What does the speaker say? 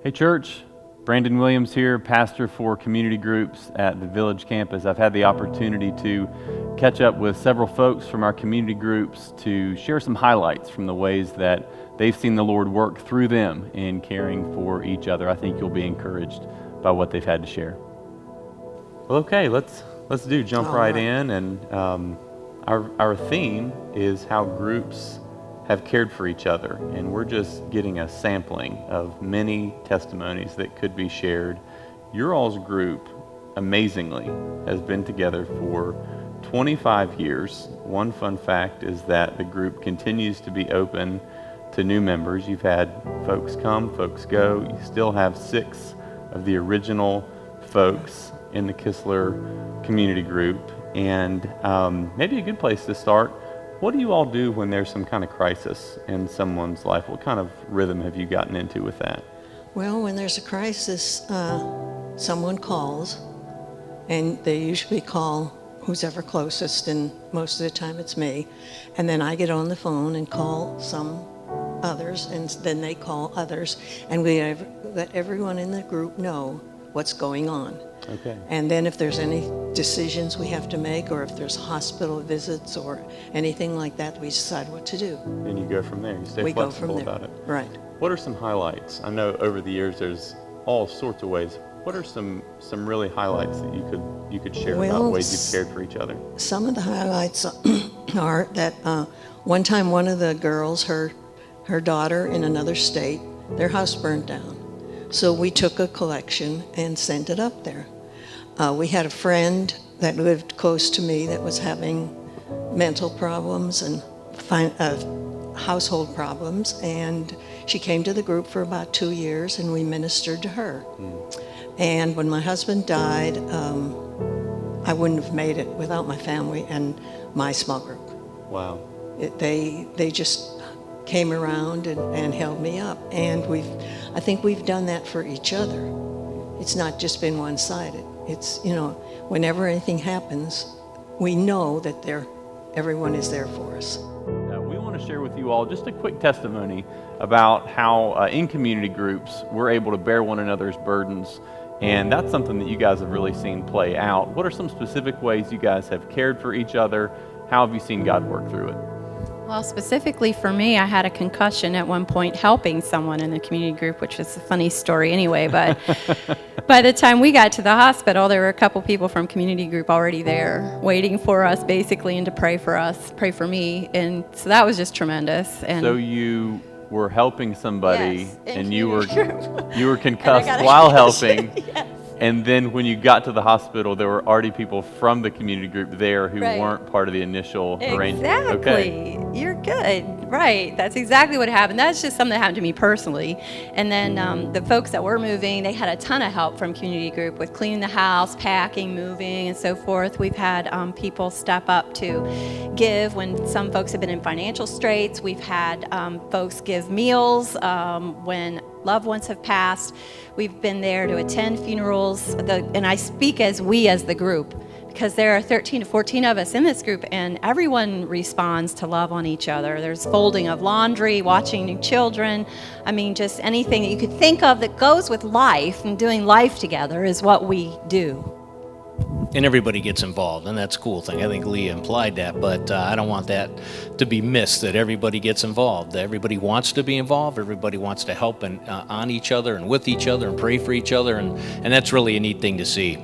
Hey church, Brandon Williams here, pastor for community groups at the Village campus. I've had the opportunity to catch up with several folks from our community groups to share some highlights from the ways that they've seen the Lord work through them in caring for each other. I think you'll be encouraged by what they've had to share. Well, okay, let's jump right in, and our theme is how groups have cared for each other, and we're just getting a sampling of many testimonies that could be shared. Your all's group, amazingly, has been together for 25 years. One fun fact is that the group continues to be open to new members. You've had folks come, folks go. You still have 6 of the original folks in the Kistler community group, and maybe a good place to start. What do you all do when there's some kind of crisis in someone's life? What kind of rhythm have you gotten into with that? Well, when there's a crisis, someone calls, and they usually call who's ever closest, and most of the time it's me. And then I get on the phone and call some others, and then they call others, and we let everyone in the group know what's going on. Okay. And then if there's any decisions we have to make, or if there's hospital visits or anything like that, we decide what to do. And you go from there. You stay flexible about it. Right. What are some highlights? I know over the years there's all sorts of ways. What are some really highlights that you could share about ways you've cared for each other? Some of the highlights are that one time one of the girls, her daughter in another state, their house burned down. So we took a collection and sent it up there. We had a friend that lived close to me that was having mental problems and household problems, and she came to the group for about 2 years, and we ministered to her. And when my husband died, I wouldn't have made it without my family and my small group. Wow. They just came around and held me up, and I think we've done that for each other. It's not just been one-sided. It's, whenever anything happens, we know that everyone is there for us. We want to share with you all just a quick testimony about how in community groups we're able to bear one another's burdens, and that's something that you guys have really seen play out. What are some specific ways you guys have cared for each other? How have you seen God work through it? Well, specifically for me, I had a concussion at one point helping someone in the community group, which is a funny story anyway, but by the time we got to the hospital, there were a couple people from community group already there waiting for us basically, and to pray for me, and so that was just tremendous. And so you were helping somebody, yes, and you were concussed while helping. Yes. And then when you got to the hospital, there were already people from the community group there who weren't part of the initial arrangement. Exactly. Okay. You're good. Right. That's exactly what happened. That's just something that happened to me personally. And then the folks that were moving, they had a ton of help from community group with cleaning the house, packing, moving, and so forth. We've had people step up to give when some folks have been in financial straits. We've had folks give meals when loved ones have passed. We've been there to attend funerals, and I speak as we as the group, because there are 13 to 14 of us in this group, and everyone responds to love on each other. There's folding of laundry, watching new children. I mean, just anything that you could think of that goes with life, and doing life together is what we do. And everybody gets involved, and that's a cool thing. I think Leah implied that, but I don't want that to be missed, that everybody gets involved. Everybody wants to be involved. Everybody wants to help on each other and with each other and pray for each other, and that's really a neat thing to see.